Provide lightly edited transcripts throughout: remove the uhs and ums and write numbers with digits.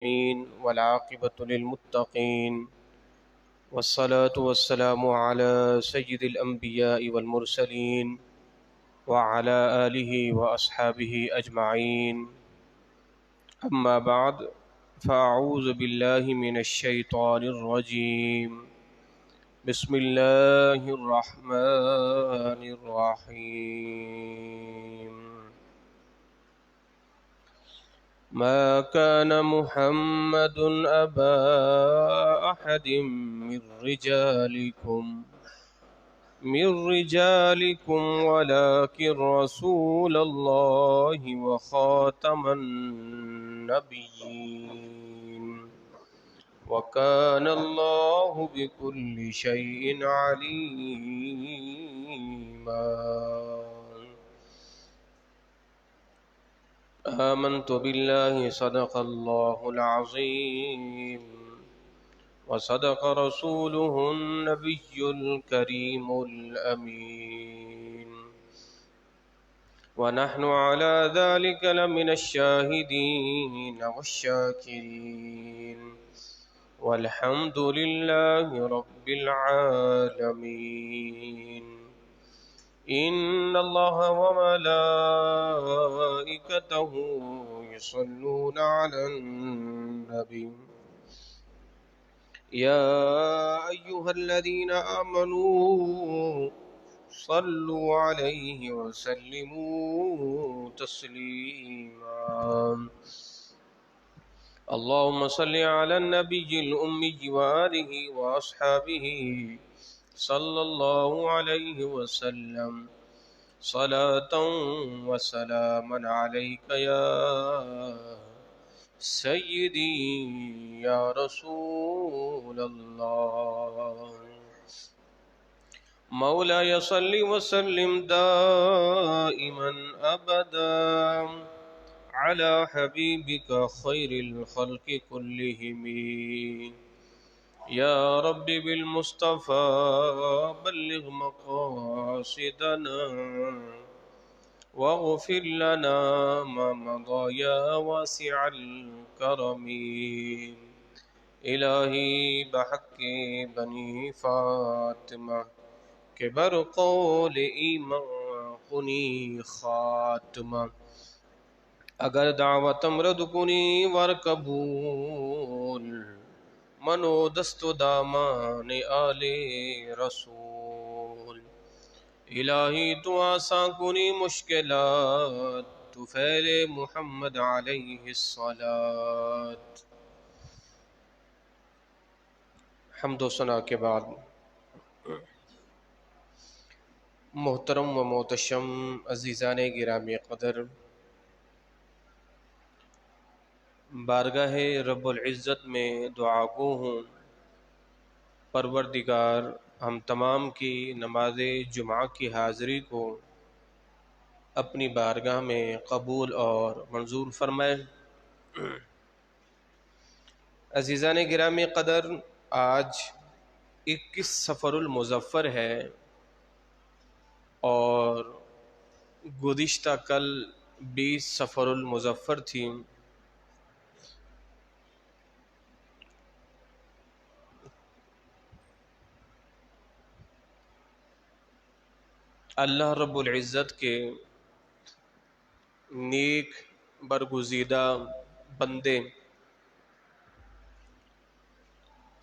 والعاقبة للمتقين والصلاة والسلام على سيد الأنبياء والمرسلين وعلى آله وأصحابه أجمعين. أما بعد، فأعوذ بالله من الشيطان الرجيم. بسم الله الرحمن الرحيم. ما كان محمد أبا أحد من رجالكم ولكن رسول الله وخاتم النبيين وكان الله بكل شيء عليما. آمنت بالله صدق الله العظيم وصدق رسوله النبي الكريم الأمين ونحن على ذلك لمن الشاهدين والشاكرين والحمد لله رب العالمين. إن الله وملائكته يصلون على النبي يا أيها الذين آمنوا صلوا عليه وسلموا تسليما. اللهم صل على النبي الأمي وآله وأصحابه صلى الله عليه وسلم صلاة وسلاما عليك يا سيدي يا رسول الله. مولاي صل وسلم دائما أبدا على حبيبك خير الخلق كلهم. يا رب بالمصطفى بلغ مقاصدنا واغفر لنا ما مضى يا واسع الكرم. إلہی بحق بنی فاطمہ کے برقول ایمان کنی خاتمہ. اگر دعوت امرد کنی ور قبول منو دست و دامان آل رسول. الہی تو آساں کنی مشکلات تو فعل محمد علیہ الصلاۃ. حمد و ثنا کے بعد محترم و محتشم عزیزان گرامی قدر، بارگاہ رب العزت میں دعا گو ہوں پروردگار ہم تمام کی نماز جمعہ کی حاضری کو اپنی بارگاہ میں قبول اور منظور فرمائے. عزیزان گرامی قدر، آج 21 صفر المظفر ہے اور گزشتہ کل 20 صفر المظفر تھی. اللہ رب العزت کے نیک برگزیدہ بندے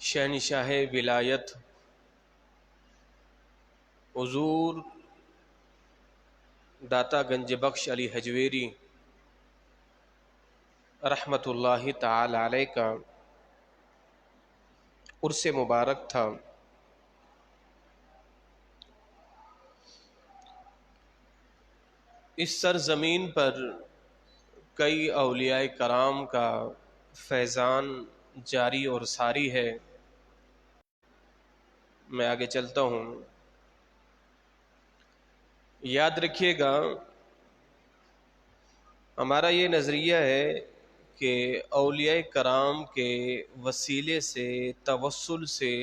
شہنشاہ ولایت حضور داتا گنج بخش علی حجویری رحمت اللہ تعالی علیہ کا عرس مبارک تھا. اس سرزمین پر کئی اولیاء کرام کا فیضان جاری اور ساری ہے. میں آگے چلتا ہوں. یاد رکھیے گا، ہمارا یہ نظریہ ہے کہ اولیاء کرام کے وسیلے سے توسل سے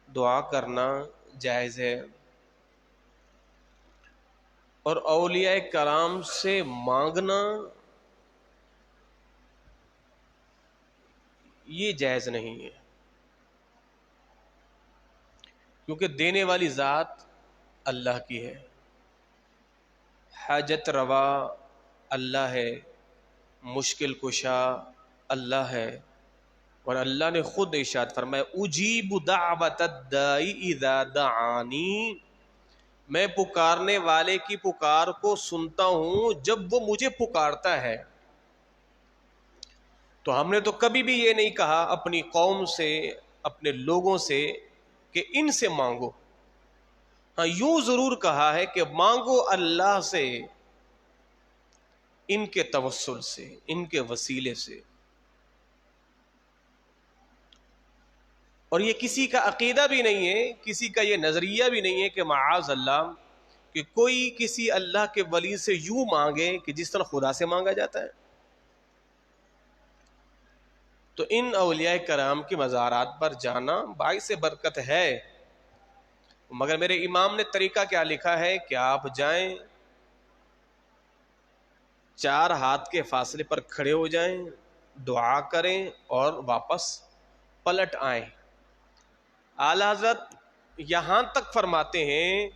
دعا کرنا جائز ہے، اور اولیاء کرام سے مانگنا یہ جائز نہیں ہے، کیونکہ دینے والی ذات اللہ کی ہے، حاجت روا اللہ ہے، مشکل کشا اللہ ہے، اور اللہ نے خود ارشاد فرمایا اجیب دعوت الدائی اذا دعانی، میں پکارنے والے کی پکار کو سنتا ہوں جب وہ مجھے پکارتا ہے۔ تو ہم نے تو کبھی بھی یہ نہیں کہا اپنی قوم سے، اپنے لوگوں سے کہ ان سے مانگو، ہاں یوں ضرور کہا ہے کہ مانگو اللہ سے ان کے توسل سے، ان کے وسیلے سے۔ اور یہ کسی کا عقیدہ بھی نہیں ہے، کسی کا یہ نظریہ بھی نہیں ہے کہ معاذ اللہ کہ کوئی کسی اللہ کے ولی سے یوں مانگے کہ جس طرح خدا سے مانگا جاتا ہے۔ تو ان اولیاء کرام کی مزارات پر جانا باعث برکت ہے، مگر میرے امام نے طریقہ کیا لکھا ہے کہ آپ جائیں، 4 ہاتھ کے فاصلے پر کھڑے ہو جائیں، دعا کریں اور واپس پلٹ آئیں۔ اعلی حضرت یہاں تک فرماتے ہیں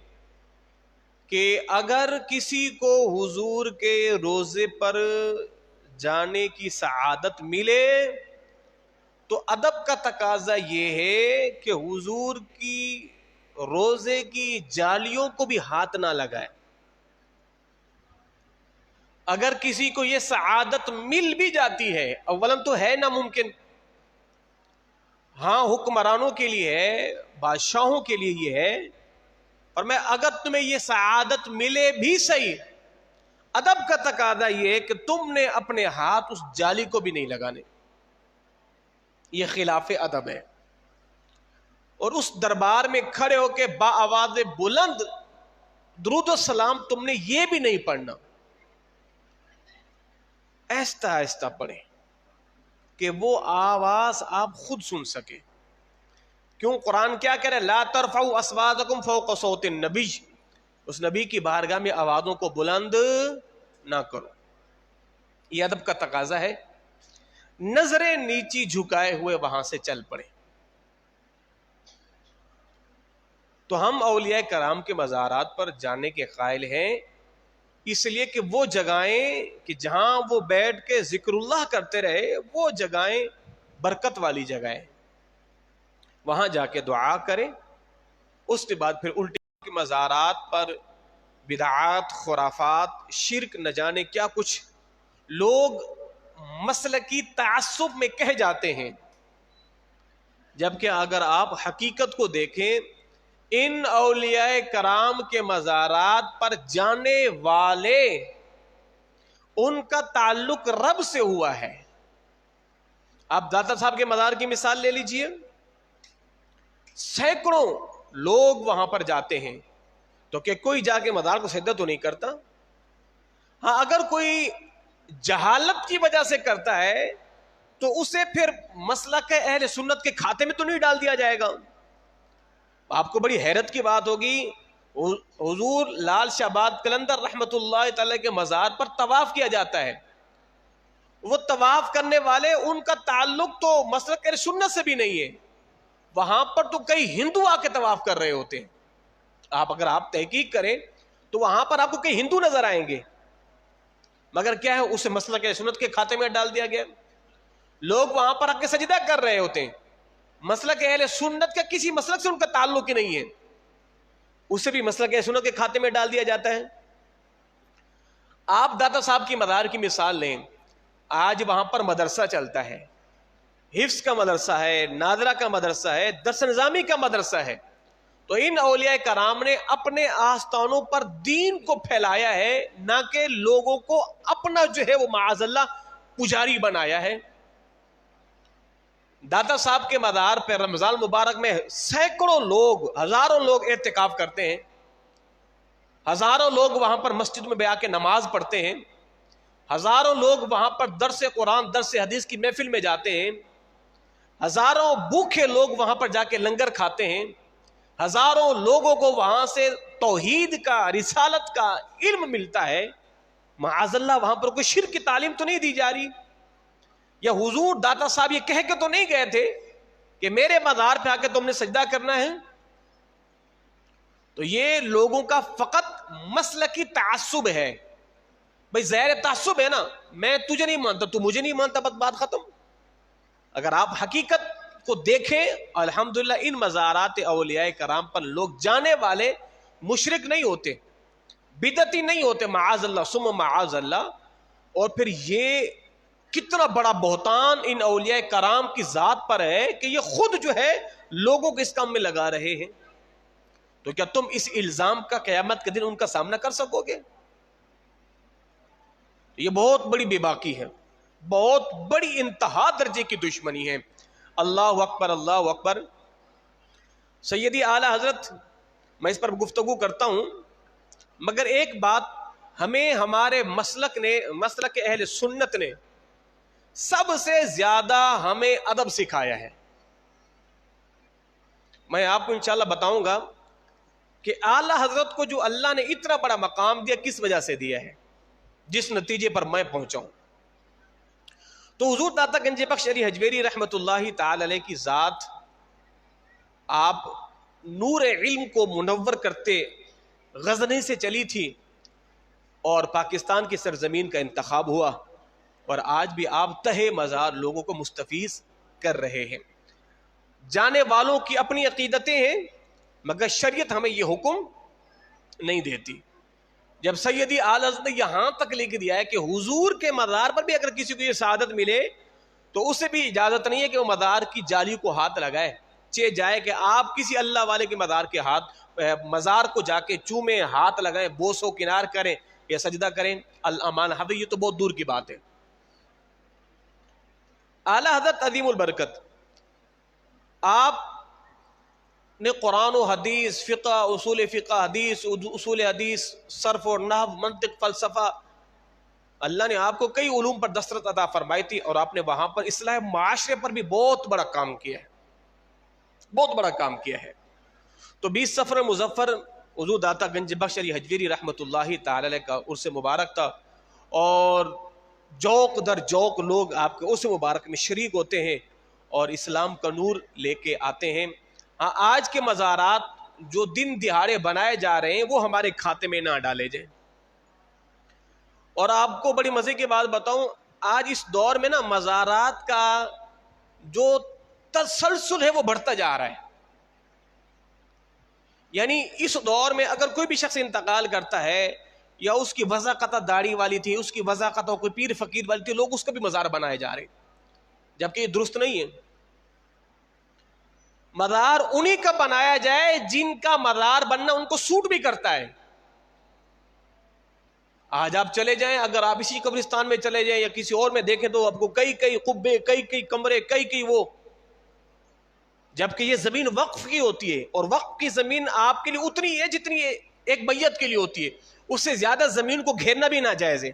کہ اگر کسی کو حضور کے روضے پر جانے کی سعادت ملے تو ادب کا تقاضا یہ ہے کہ حضور کی روضے کی جالیوں کو بھی ہاتھ نہ لگائے۔ اگر کسی کو یہ سعادت مل بھی جاتی ہے، اولاً تو ہے ناممکن، ہاں حکمرانوں کے لیے ہے، بادشاہوں کے لیے یہ ہے، اور میں اگر تمہیں یہ سعادت ملے بھی صحیح، ادب کا تقاضا یہ ہے کہ تم نے اپنے ہاتھ اس جالی کو بھی نہیں لگانے، یہ خلاف ادب ہے۔ اور اس دربار میں کھڑے ہو کے با آواز بلند درود و سلام تم نے یہ بھی نہیں پڑھنا، آہستہ آہستہ پڑھیں کہ وہ آواز آپ خود سن سکے۔ کیوں قرآن کیا کہہ رہا ہے؟ لا ترفعوا اصواتکم فوق صوت النبی، اس نبی کی بارگاہ میں آوازوں کو بلند نہ کرو، یہ ادب کا تقاضا ہے۔ نظریں نیچی جھکائے ہوئے وہاں سے چل پڑے۔ تو ہم اولیاء کرام کے مزارات پر جانے کے قائل ہیں، اس لیے کہ وہ جگہیں کہ جہاں وہ بیٹھ کے ذکر اللہ کرتے رہے، وہ جگہیں برکت والی جگہیں، وہاں جا کے دعا کریں۔ اس کے بعد پھر الٹی کے مزارات پر بدعات، خرافات، شرک، نہ جانے کیا کچھ لوگ مسلکی تعصب میں کہہ جاتے ہیں، جبکہ اگر آپ حقیقت کو دیکھیں ان اولیاء کرام کے مزارات پر جانے والے ان کا تعلق رب سے ہوا ہے۔ آپ داتا صاحب کے مزار کی مثال لے لیجئے، سینکڑوں لوگ وہاں پر جاتے ہیں، تو کہ کوئی جا کے مزار کو سجدہ تو نہیں کرتا؟ ہاں اگر کوئی جہالت کی وجہ سے کرتا ہے تو اسے پھر مسلک اہل سنت کے کھاتے میں تو نہیں ڈال دیا جائے گا۔ آپ کو بڑی حیرت کی بات ہوگی، حضور لال شہباد قلندر رحمت اللہ تعالی کے مزار پر طواف کیا جاتا ہے، وہ طواف کرنے والے ان کا تعلق تو مسلک اہل سنت سے بھی نہیں ہے، وہاں پر تو کئی ہندو آ کے طواف کر رہے ہوتے ہیں۔ اگر آپ تحقیق کریں تو وہاں پر آپ کو کئی ہندو نظر آئیں گے، مگر کیا ہے اسے مسلک اہل سنت کے کھاتے میں ڈال دیا گیا۔ لوگ وہاں پر آ کے سجدہ کر رہے ہوتے ہیں، مسلک اہل سنت کا کسی مسلک سے ان کا تعلق ہی نہیں ہے، اسے بھی مسلک اہل سنت کے کھاتے میں ڈال دیا جاتا ہے۔ آپ داتا صاحب کی مزار کی مثال لیں، آج وہاں پر مدرسہ چلتا ہے، حفظ کا مدرسہ ہے، ناظرہ کا مدرسہ ہے، درس نظامی کا مدرسہ ہے، تو ان اولیاء کرام نے اپنے آستانوں پر دین کو پھیلایا ہے، نہ کہ لوگوں کو اپنا جو ہے وہ معاذ اللہ پجاری بنایا ہے۔ داتا صاحب کے مزار پہ رمضان مبارک میں سینکڑوں لوگ، ہزاروں لوگ اعتکاف کرتے ہیں، ہزاروں لوگ وہاں پر مسجد میں بیٹھ کے نماز پڑھتے ہیں، ہزاروں لوگ وہاں پر درس قرآن، درس حدیث کی محفل میں جاتے ہیں، ہزاروں بھوکے لوگ وہاں پر جا کے لنگر کھاتے ہیں، ہزاروں لوگوں کو وہاں سے توحید کا، رسالت کا علم ملتا ہے۔ معاذ اللہ وہاں پر کوئی شرک کی تعلیم تو نہیں دی جا رہی، یا حضور داتا صاحب یہ کہہ کے تو نہیں گئے تھے کہ میرے مزار پہ آ کے تم نے سجدہ کرنا ہے؟ تو یہ لوگوں کا فقط مسلکی تعصب ہے. بھائی ظاہر تعصب ہے نا، میں تجھے نہیں مانتا، تو مجھے نہیں مانتا، بس بات ختم. اگر آپ حقیقت کو دیکھیں، الحمدللہ ان مزارات اولیاء کرام پر لوگ جانے والے مشرک نہیں ہوتے، بدعتی نہیں ہوتے، معاذ اللہ ثم معاذ اللہ. اور پھر یہ کتنا بڑا بہتان ان اولیاء کرام کی ذات پر ہے کہ یہ خود جو ہے لوگوں کو اس کام میں لگا رہے ہیں. تو کیا تم اس الزام کا قیامت کے دن ان کا سامنا کر سکو گے؟ یہ بہت بڑی بے باکی ہے، بہت بڑی انتہا درجے کی دشمنی ہے. اللہ اکبر، اللہ اکبر. سیدی اعلی حضرت، میں اس پر گفتگو کرتا ہوں، مگر ایک بات ہمیں ہمارے مسلک اہل سنت نے سب سے زیادہ ہمیں ادب سکھایا ہے. میں آپ کو انشاءاللہ بتاؤں گا کہ اعلی حضرت کو جو اللہ نے اتنا بڑا مقام دیا کس وجہ سے دیا ہے، جس نتیجے پر میں پہنچا ہوں. تو حضور داتا گنج بخش علی حجویری رحمت اللہ تعالی علیہ کی ذات، آپ نور علم کو منور کرتے غزنی سے چلی تھی اور پاکستان کی سرزمین کا انتخاب ہوا، اور آج بھی آپ تہہ مزار لوگوں کو مستفیض کر رہے ہیں. جانے والوں کی اپنی عقیدتیں ہیں، مگر شریعت ہمیں یہ حکم نہیں دیتی. جب سیدی اعلی حضرت نے یہاں تک لکھ دیا ہے کہ حضور کے مزار پر بھی اگر کسی کو یہ سعادت ملے تو اسے بھی اجازت نہیں ہے کہ وہ مزار کی جالی کو ہاتھ لگائے. چہ جائے کہ آپ کسی اللہ والے کے مزار کو جا کے چومیں، ہاتھ لگائیں، بوسو کنار کریں یا سجدہ کریں، الامان حضرت، یہ تو بہت دور کی بات ہے. اعلی حضرت عظیم البرکت، آپ نے قرآن و حدیث، فقہ، اصول فقہ، حدیث، اصول حدیث، صرف و نحو، منطق، فلسفہ، اللہ نے آپ کو کئی علوم پر دسترس عطا فرمائی تھی، اور آپ نے وہاں پر اصلاح معاشرے پر بھی بہت بڑا کام کیا ہے، بہت بڑا کام کیا ہے. تو 20 صفر مظفر حضور داتا گنج بخش علی حجویری رحمت اللہ تعالی علیہ کا عرس مبارک تھا، اور جوق در جوق لوگ آپ کے عرس مبارک میں شریک ہوتے ہیں اور اسلام کا نور لے کے آتے ہیں. ہاں، آج کے مزارات جو دن دہاڑے بنائے جا رہے ہیں وہ ہمارے کھاتے میں نہ ڈالے جائیں. اور آپ کو بڑی مزے کی بات بتاؤں، آج اس دور میں نا مزارات کا جو تسلسل ہے وہ بڑھتا جا رہا ہے. یعنی اس دور میں اگر کوئی بھی شخص انتقال کرتا ہے، یا اس کی وضاقت داڑھی والی تھی، اس کی وضاقت کوئی پیر فقیر والی تھی، لوگ اس کا بھی مزار بنائے جا رہے ہیں، جبکہ یہ درست نہیں ہے. مزار انہی کا بنایا جائے جن کا مزار بننا ان کو سوٹ بھی کرتا ہے. آج آپ چلے جائیں، اگر آپ اسی قبرستان میں چلے جائیں یا کسی اور میں دیکھیں تو آپ کو کئی قبے، کئی کمرے، کئی وہ، جبکہ یہ زمین وقف کی ہوتی ہے، اور وقف کی زمین آپ کے لیے اتنی ہے جتنی ایک میت کے لیے ہوتی ہے، اس سے زیادہ زمین کو گھیرنا بھی ناجائز ہے.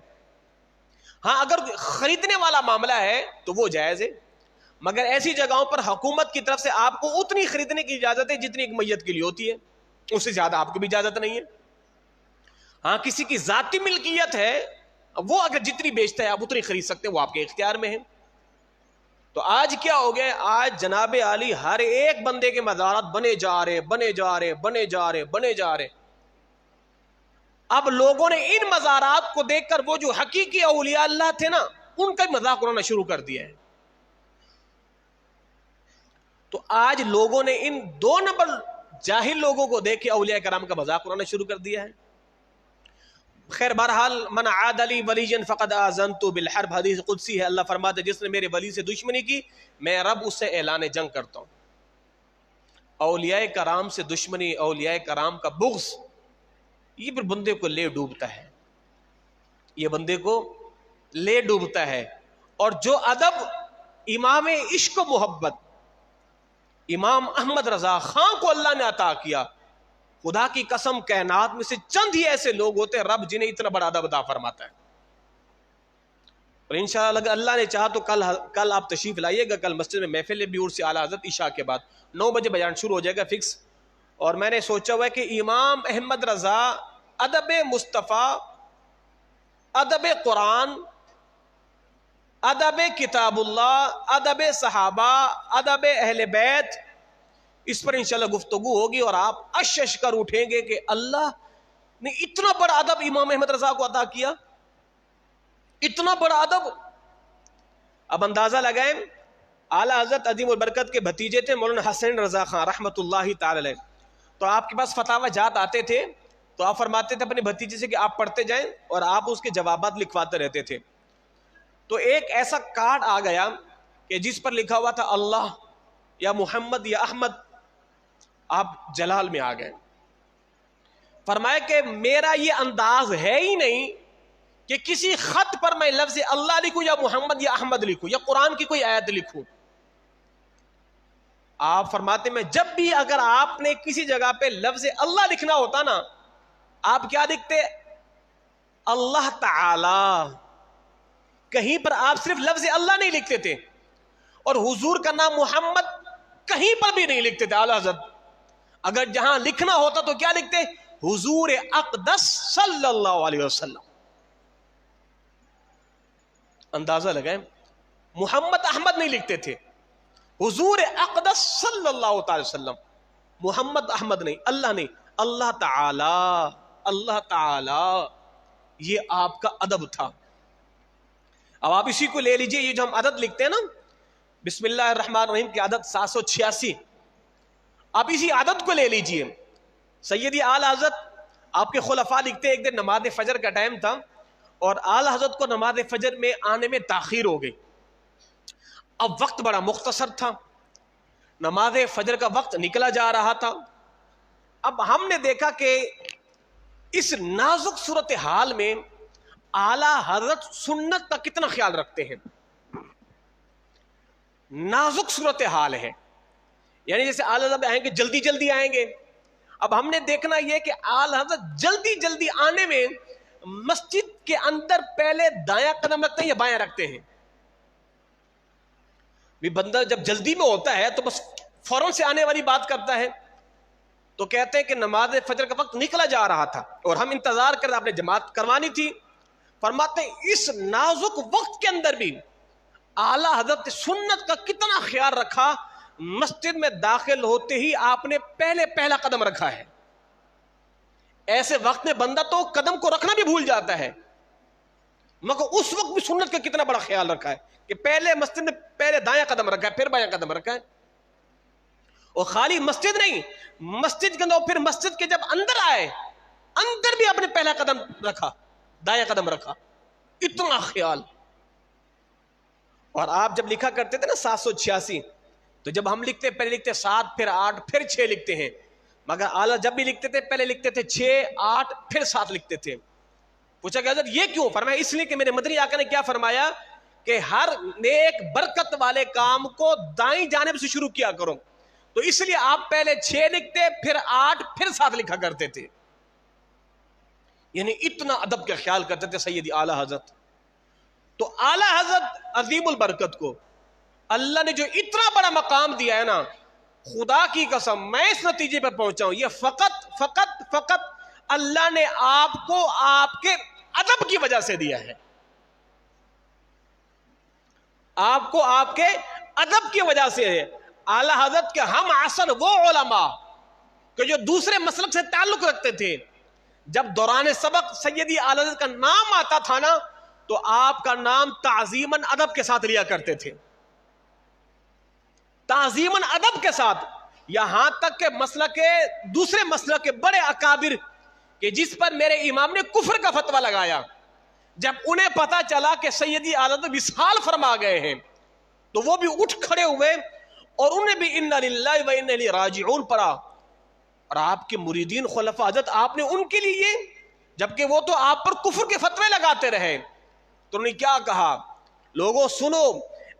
ہاں، اگر خریدنے والا معاملہ ہے تو وہ جائز ہے، مگر ایسی جگہوں پر حکومت کی طرف سے آپ کو اتنی خریدنے کی اجازت ہے جتنی ایک میت کے لیے ہوتی ہے، اس سے زیادہ آپ کو بھی اجازت نہیں ہے. ہاں، کسی کی ذاتی ملکیت ہے، وہ اگر جتنی بیچتا ہے آپ اتنی خرید سکتے ہیں، وہ آپ کے اختیار میں ہے. تو آج کیا ہو گیا؟ آج جناب عالی ہر ایک بندے کے مزارات بنے جا رہے. اب لوگوں نے ان مزارات کو دیکھ کر وہ جو حقیقی اولیاء اللہ تھے نا، ان کا مذاق اڑانا شروع کر دیا ہے. تو آج لوگوں نے ان 2 نمبر جاہل لوگوں کو دیکھ کے اولیاء کرام کا مذاق اڑانا شروع کر دیا ہے. خیر، بہرحال، من عاد لی ولی فقد آذنت بالحرب، حدیث قدسی ہے. اللہ فرماتے جس نے میرے ولی سے دشمنی کی، میں رب اس سے اعلان جنگ کرتا ہوں. اولیاء کرام سے دشمنی، اولیاء کرام کا بغض، یہ پھر بندے کو لے ڈوبتا ہے، یہ بندے کو لے ڈوبتا ہے. اور جو ادب امام عشق و محبت امام احمد رضا خان کو اللہ نے عطا کیا، خدا کی قسم کائنات میں سے چند ہی ایسے لوگ ہوتے ہیں رب جنہیں اتنا بڑا ادب عطا فرماتا ہے. اور انشاءاللہ اگر اللہ نے چاہا تو کل آپ تشریف لائیے گا. کل مسجد میں محفل بھی عرس اعلی حضرت عشاء کے بعد 9 بجے بیان شروع ہو جائے گا فکس. اور میں نے سوچا ہوا ہے کہ امام احمد رضا ادب مصطفیٰ، ادب قرآن ادب کتاب اللہ، ادب صحابہ، ادب اہل بیت، اس پر انشاءاللہ گفتگو ہوگی اور آپ اش کر اٹھیں گے کہ اللہ نے اتنا بڑا ادب امام احمد رضا کو عطا کیا، اتنا بڑا ادب۔ اب اندازہ لگائیں، اعلیٰ حضرت عظیم البرکت کے بھتیجے تھے مولانا حسین رضا خان رحمۃ اللہ تعالی علیہ، تو آپ کے پاس فتاوی جات آتے تھے تو آپ فرماتے تھے اپنے بھتیجے سے کہ آپ پڑھتے جائیں اور آپ اس کے جوابات لکھواتے رہتے تھے۔ تو ایک ایسا کارڈ آ گیا کہ جس پر لکھا ہوا تھا اللہ یا محمد یا احمد، آپ جلال میں آ گئے۔ فرمایا کہ میرا یہ انداز ہے ہی نہیں کہ کسی خط پر میں لفظ اللہ لکھوں یا محمد یا احمد لکھوں یا قرآن کی کوئی آیت لکھوں۔ آپ فرماتے میں جب بھی اگر آپ نے کسی جگہ پہ لفظ اللہ لکھنا ہوتا نا، آپ کیا لکھتے؟ اللہ تعالی۔ کہیں پر آپ صرف لفظ اللہ نہیں لکھتے تھے، اور حضور کا نام محمد کہیں پر بھی نہیں لکھتے تھے اعلیٰ حضرت۔ اگر جہاں لکھنا ہوتا تو کیا لکھتے؟ حضور اقدس صلی اللہ علیہ وسلم۔ اندازہ لگائیں، محمد احمد نہیں لکھتے تھے، حضور اقدس صلی اللہ تعالی وسلم، محمد احمد نہیں، اللہ نہیں، اللہ تعالی، اللہ تعالی، یہ آپ کا ادب تھا۔ اب آپ اسی کو لے لیجئے، یہ جو ہم عدد لکھتے ہیں نا، بسم اللہ الرحمن الرحیم کی عدد 786، آپ اسی عدد کو لے لیجئے۔ سیدی اعلیٰ حضرت آپ کے خلفاء لکھتے ایک دن نماز فجر کا ٹائم تھا اور اعلیٰ حضرت کو نماز فجر میں آنے میں تاخیر ہو گئی۔ اب وقت بڑا مختصر تھا، نماز فجر کا وقت نکلا جا رہا تھا۔ اب ہم نے دیکھا کہ اس نازک صورتحال میں اعلیٰ حضرت سنت کا کتنا خیال رکھتے ہیں۔ نازک صورتحال ہے، یعنی جیسے اعلیٰ حضرت آئیں گے جلدی جلدی آئیں گے۔ اب ہم نے دیکھنا یہ کہ اعلیٰ حضرت جلدی جلدی آنے میں مسجد کے اندر پہلے دایاں قدم رکھتے ہیں یا بایاں رکھتے ہیں؟ بھی بندہ جب جلدی میں ہوتا ہے تو بس فوراً سے آنے والی بات کرتا ہے۔ تو کہتے ہیں کہ نماز فجر کا وقت نکلا جا رہا تھا اور ہم انتظار کر رہے، آپ نے جماعت کروانی تھی۔ فرماتے ہیں اس نازک وقت کے اندر بھی اعلیٰ حضرت سنت کا کتنا خیال رکھا، مسجد میں داخل ہوتے ہی آپ نے پہلا قدم رکھا ہے۔ ایسے وقت میں بندہ تو قدم کو رکھنا بھی بھول جاتا ہے، مگر اس وقت بھی سنت کا کتنا بڑا خیال رکھا ہے کہ پہلے مسجد میں پہلے دایاں قدم رکھا ہے، پھر بایاں قدم رکھا ہے۔ اور خالی مسجد نہیں، مسجد کے اندر پھر مسجد کے جب اندر آئے، اندر بھی اپنے پہلا قدم رکھا، دایاں قدم رکھا، اتنا خیال۔ اور آپ جب لکھا کرتے تھے نا 786، تو جب ہم لکھتے پہلے لکھتے 7 پھر 8 پھر 6 لکھتے ہیں، مگر اعلیٰ جب بھی لکھتے تھے پہلے لکھتے تھے 6 8 پھر 7 لکھتے تھے۔ پوچھا کہ حضرت یہ کیوں؟ فرمایا اس لیے کہ میرے مدنی آقا نے کیا فرمایا کہ ہر نیک برکت والے کام کو دائیں جانب سے شروع کیا کرو، تو اس لیے آپ پہلے 6 لکھتے پھر 8 پھر 7 لکھا کرتے تھے۔ یعنی اتنا ادب کا خیال کرتے تھے سیدی اعلیٰ حضرت۔ تو اعلیٰ حضرت عظیم البرکت کو اللہ نے جو اتنا بڑا مقام دیا ہے نا، خدا کی قسم میں اس نتیجے پر پہنچا ہوں، یہ فقط اللہ نے آپ کو آپ کے ادب کی وجہ سے دیا ہے، آپ کو آپ کے ادب کی وجہ سے ہے۔ اعلیٰ حضرت کے ہم عصر وہ علماء کہ جو دوسرے مسلک سے تعلق رکھتے تھے، جب دوران سبق سیدی اعلیٰ حضرت کا نام آتا تھا نا، تو آپ کا نام تعظیماً ادب کے ساتھ لیا کرتے تھے، تعظیماً ادب کے ساتھ۔ یہاں تک کہ دوسرے مسلک کے بڑے اکابر کہ جس پر میرے امام نے کفر کا فتویٰ لگایا، جب انہیں پتا چلا کہ سیدی اعلیٰ حضرت وصال فرما گئے ہیں، تو وہ بھی اٹھ کھڑے ہوئے اور انہیں بھی انا للہ و انا الیہ راجعون پڑھا۔ اور آپ کے مریدین خلفاء حضرت آپ نے ان کے لیے، جبکہ وہ تو آپ پر کفر کے فتوے لگاتے رہے، تو انہوں نے کیا کہا؟ لوگوں سنو،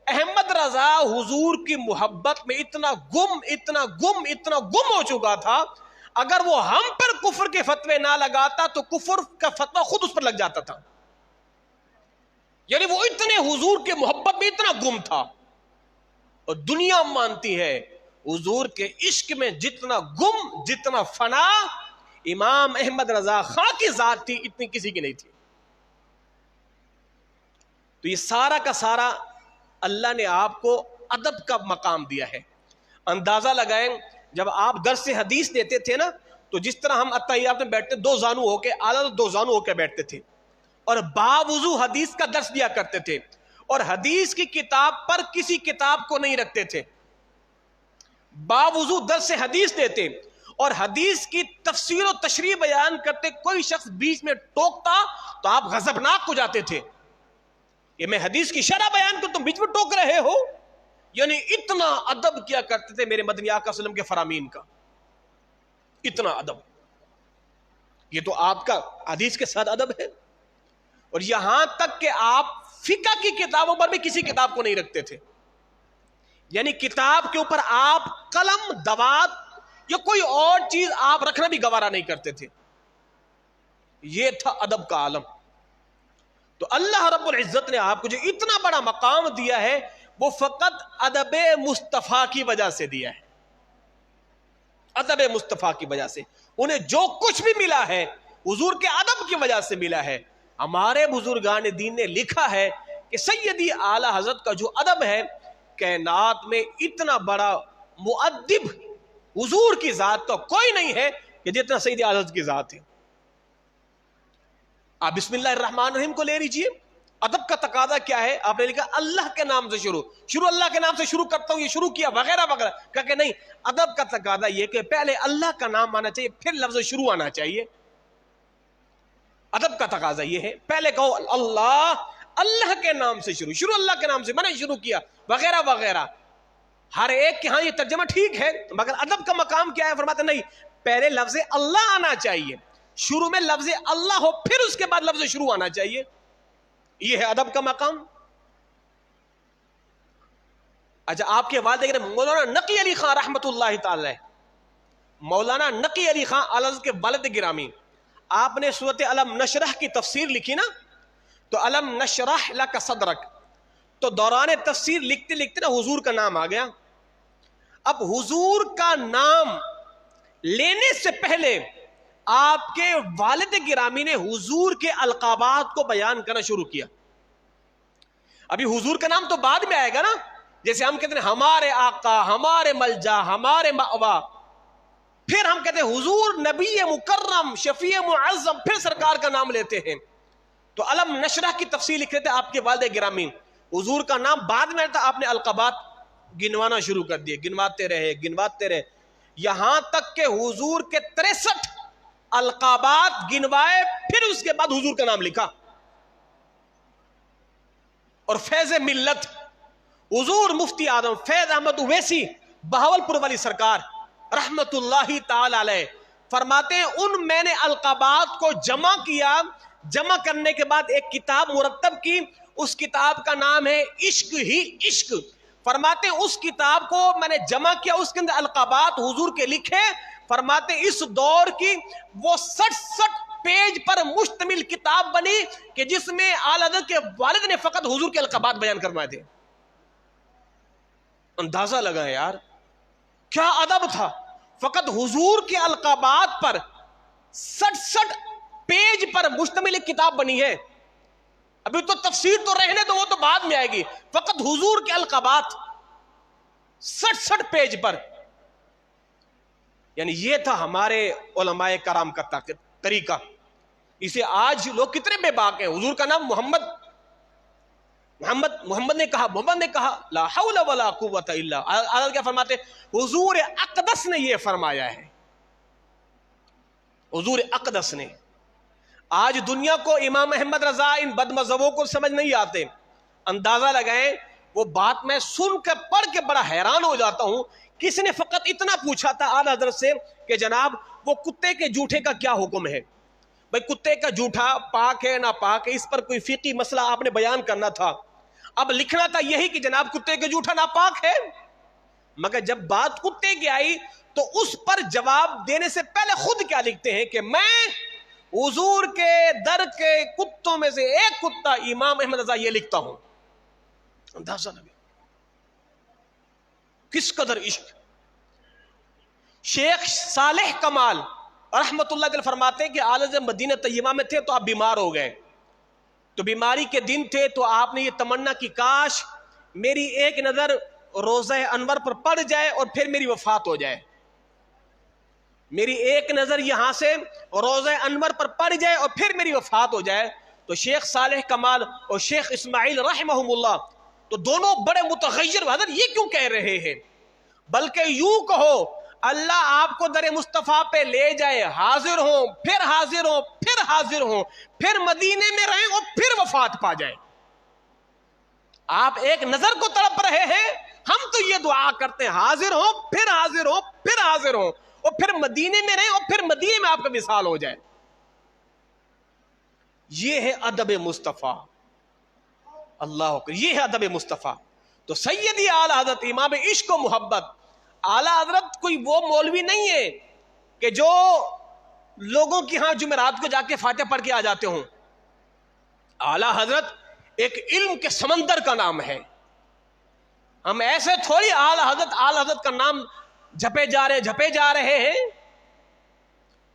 احمد رضا حضور کی محبت میں اتنا گم ہو چکا تھا، اگر وہ ہم پر کفر کے فتوے نہ لگاتا تو کفر کا فتوہ خود اس پر لگ جاتا تھا۔ یعنی وہ اتنے حضور کے محبت میں اتنا گم تھا، اور دنیا مانتی ہے حضور کے عشق میں جتنا گم جتنا فنا امام احمد رضا خان کی ذات تھی، اتنی کسی کی نہیں تھی۔ تو یہ سارا کا سارا اللہ نے آپ کو ادب کا مقام دیا ہے. اندازہ لگائیں جب آپ درس حدیث دیتے تھے نا تو جس طرح ہم اتحیات میں بیٹھتے دو زانو ہو کے اعلیٰ دو زانو ہو کے بیٹھتے تھے اور باوضو حدیث کا درس دیا کرتے تھے اور حدیث کی کتاب پر کسی کتاب کو نہیں رکھتے تھے, باوضو درس حدیث دیتے اور حدیث کی تفسیر و تشریح بیان کرتے, کوئی شخص بیچ میں ٹوکتا تو آپ غضبناک ہو جاتے تھے کہ میں حدیث کی شرح بیان کرتا ہوں تم بیچ میں ٹوک رہے ہو. یعنی اتنا ادب کیا کرتے تھے میرے مدنی آقا صلی اللہ علیہ وسلم کے فرامین کا, اتنا ادب. یہ تو آپ کا حدیث کے ساتھ ادب ہے. اور یہاں تک کہ آپ فقہ کی کتابوں پر بھی کسی کتاب کو نہیں رکھتے تھے, یعنی کتاب کے اوپر آپ قلم دوات یا کوئی اور چیز آپ رکھنا بھی گوارا نہیں کرتے تھے. یہ تھا ادب کا عالم. تو اللہ رب العزت نے آپ کو جو اتنا بڑا مقام دیا ہے وہ فقط ادب مصطفیٰ کی وجہ سے دیا ہے, ادب مصطفیٰ کی وجہ سے. انہیں جو کچھ بھی ملا ہے حضور کے ادب کی وجہ سے ملا ہے. ہمارے بزرگان دین نے لکھا ہے کہ سیدی اعلی حضرت کا جو ادب ہے, کائنات میں اتنا بڑا مؤدب حضور کی ذات کا کوئی نہیں ہے کہ جتنا سیدی اعلی حضرت کی ذات ہے. آپ بسم اللہ الرحمن الرحیم کو لے لیجئے, ادب کا تقاضا کیا ہے؟ آپ نے لکھا اللہ کے نام سے شروع اللہ کے نام سے شروع کرتا ہوں, یہ شروع کیا وغیرہ وغیرہ. کہ نہیں, ادب کا تقاضا یہ کہ پہلے اللہ کا نام آنا چاہیے پھر لفظ شروع آنا چاہیے. ادب کا تقاضا یہ ہے, پہلے کہو اللہ کے نام سے شروع اللہ کے نام سے میں نے شروع کیا وغیرہ وغیرہ. ہر ایک کے ہاں یہ ترجمہ ٹھیک ہے, مگر ادب کا مقام کیا ہے؟ فرماتے نہیں, پہلے لفظ اللہ آنا چاہیے, شروع میں لفظ اللہ ہو پھر اس کے بعد لفظ شروع آنا چاہیے. یہ ہے ادب کا مقام. اچھا, آپ کے والد مولانا نقی علی خان رحمت اللہ تعالی, مولانا نقی علی خان الز کے والد گرامی, آپ نے سورۃ الم نشرح کی تفسیر لکھی نا, تو الم نشرح لک صدرک, تو دوران تفسیر لکھتے لکھتے نا حضور کا نام آ گیا. اب حضور کا نام لینے سے پہلے آپ کے والد گرامی نے حضور کے القابات کو بیان کرنا شروع کیا. ابھی حضور کا نام تو بعد میں آئے گا نا, جیسے ہم کہتے ہیں ہمارے آقا, ہمارے ملجا, ہمارے مأوا, پھر ہم کہتے ہیں حضور نبی مکرم شفیع معظم, پھر سرکار کا نام لیتے ہیں. تو علم نشرح کی تفصیل لکھ رہے تھے آپ کے والد گرامی, حضور کا نام بعد میں تھا, آپ نے القابات گنوانا شروع کر دیے, گنواتے رہے یہاں تک کہ حضور کے 63 القابات گنوائے, پھر اس کے بعد حضور کا نام لکھا. اور فیض ملت حضور مفتی اعظم فیض احمد اویسی بہاولپور والی سرکار رحمت اللہ تعالی علیہ فرماتے ہیں, ان میں نے القابات کو جمع کیا, جمع کرنے کے بعد ایک کتاب مرتب کی, اس کتاب کا نام ہے عشق ہی عشق. فرماتے ہیں اس کتاب کو میں نے جمع کیا, اس کے اندر القابات حضور کے لکھے. فرماتے ہیں اس دور کی وہ 67 پیج پر مشتمل کتاب بنی کہ جس میں اعلی حضرت کے والد نے فقط حضور کے القابات بیان کروائے تھے. اندازہ لگا یار کیا ادب تھا, فقط حضور کے القابات پر 67 پیج پر مشتمل ایک کتاب بنی ہے. ابھی تو تفسیر تو رہنے تو وہ تو بعد میں آئے گی, فقط حضور کے القابات 67 پیج پر. یعنی یہ تھا ہمارے علماء کرام کا طریقہ. اسے آج لوگ کتنے بے باک ہیں. حضور کا نام محمد نے کہا لا حول ولا قوت الا. آج کیا فرماتے, حضور اقدس نے یہ فرمایا ہے, حضور اقدس نے. آج دنیا کو امام احمد رضا ان بد مذہبوں کو سمجھ نہیں آتے. اندازہ لگائیں, وہ بات میں سن کے پڑھ کے بڑا حیران ہو جاتا ہوں. کسی نے فقط اتنا پوچھا تھا اعلی حضرت سے کہ جناب وہ کتے کے جوٹے کا کیا حکم ہے؟ بھئی کتے کا جوٹا پاک ہے نہ پاک ہے, اس پر کوئی فقہی مسئلہ آپ نے بیان کرنا تھا. اب لکھنا تھا یہی کہ جناب کتے کے جوٹا نہ پاک ہے. مگر جب بات کتے کی آئی تو اس پر جواب دینے سے پہلے خود کیا لکھتے ہیں کہ میں حضور کے در کے کتوں میں سے ایک کتا امام احمد رضا یہ لکھتا ہوں. اندازہ لگے کس قدر عشق. شیخ صالح کمال رحمت اللہ تعالی فرماتے ہیں کہ اعلی حضرت مدینہ طیبہ میں تھے تو آپ بیمار ہو گئے, تو بیماری کے دن تھے تو آپ نے یہ تمنا کی کاش میری ایک نظر روزہ انور پر پڑ جائے اور پھر میری وفات ہو جائے، میری ایک نظر یہاں سے روزہ انور پر پڑ جائے اور پھر میری وفات ہو جائے۔ تو شیخ صالح کمال اور شیخ اسماعیل رحمہم اللہ تو دونوں بڑے متغیر، حضرت یہ کیوں کہہ رہے ہیں؟ بلکہ یوں کہو اللہ آپ کو در مصطفیٰ پہ لے جائے، حاضر ہوں پھر حاضر ہوں پھر حاضر ہوں، پھر مدینے میں رہیں اور پھر وفات پا جائیں۔ آپ ایک نظر کو تڑپ رہے ہیں، ہم تو یہ دعا کرتے ہیں حاضر ہوں پھر حاضر ہوں پھر حاضر ہوں اور پھر مدینے میں رہیں اور پھر مدینے میں آپ کا وصال ہو جائے۔ یہ ہے ادب مصطفیٰ، اللہ اکبر، یہ ہے ادب مصطفیٰ۔ تو سیدی اعلی حضرت امام عشق و محبت اعلی حضرت کوئی وہ مولوی نہیں ہے کہ جو لوگوں کی ہاں جمعرات کو جا کے فاتحہ پڑھ کے آ جاتے ہوں۔ اعلی حضرت ایک علم کے سمندر کا نام ہے، ہم ایسے تھوڑی اعلی حضرت کا نام جپے جا رہے ہیں۔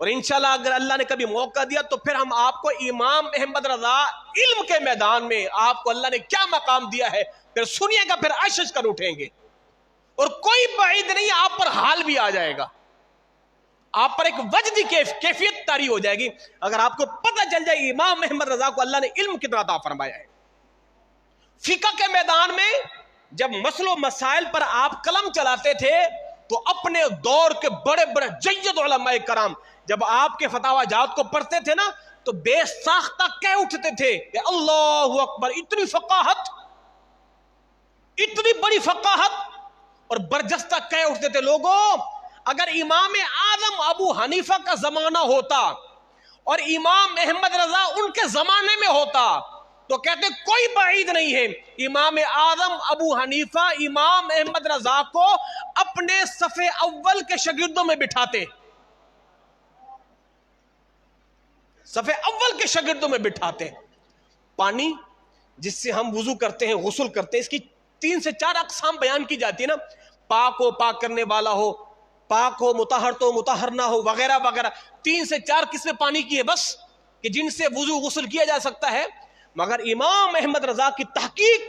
اور انشاءاللہ اگر اللہ نے کبھی موقع دیا تو پھر ہم آپ کو امام احمد رضا علم کے میدان میں آپ کو اللہ نے کیا مقام دیا ہے پھر سنیے گا، پھر اشش کر اٹھیں گے، اور کوئی بعید نہیں آپ پر حال بھی آ جائے گا، آپ پر ایک وجدی کیفیت طاری ہو جائے گی اگر آپ کو پتہ چل جائے امام احمد رضا کو اللہ نے علم کتنا عطا فرمایا ہے۔ فقہ کے میدان میں جب مسئلہ و مسائل پر آپ قلم چلاتے تھے تو اپنے دور کے بڑے بڑے جید علماء کرام جب آپ کے فتاوی جات کو پڑھتے تھے نا تو بے ساختہ کہہ اٹھتے تھے کہ اللہ اکبر، اتنی فقاہت، اتنی بڑی فقاہت، اور برجستہ کہہ اٹھتے تھے لوگوں اگر امام اعظم ابو حنیفہ کا زمانہ ہوتا اور امام احمد رضا ان کے زمانے میں ہوتا تو کہتے کوئی بعید نہیں ہے امام اعظم ابو حنیفہ امام احمد رضا کو اپنے صف اول کے شاگردوں میں بٹھاتے، صف اول کے شاگردوں میں بٹھاتے۔ پانی جس سے ہم وضو کرتے ہیں، غسل کرتے ہیں، اس کی 3 سے 4 اقسام بیان کی جاتی ہے نا، پاک ہو، پاک کرنے والا ہو، پاک ہو، مطہر تو مطہر نہ ہو، وغیرہ وغیرہ۔ 3 سے 4 قسمیں پانی کی ہے بس کہ جن سے وضو غسل کیا جا سکتا ہے، مگر امام احمد رضا کی تحقیق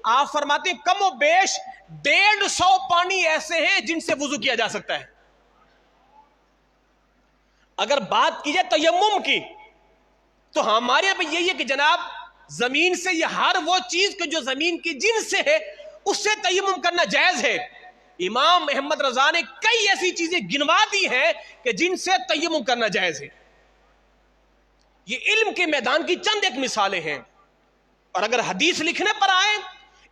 آپ فرماتے ہیں کم و بیش 150 پانی ایسے ہیں جن سے وضو کیا جا سکتا ہے۔ اگر بات کی جائے تیمم کی تو ہمارے یہاں پہ یہی ہے کہ جناب زمین سے یہ ہر وہ چیز کہ جو زمین کی جن سے ہے اس سے تیمم کرنا جائز ہے۔ امام احمد رضا نے کئی ایسی چیزیں گنوا دی ہیں کہ جن سے تیمم کرنا جائز ہے۔ یہ علم کے میدان کی چند ایک مثالیں ہیں۔ اور اگر حدیث لکھنے پر آئے،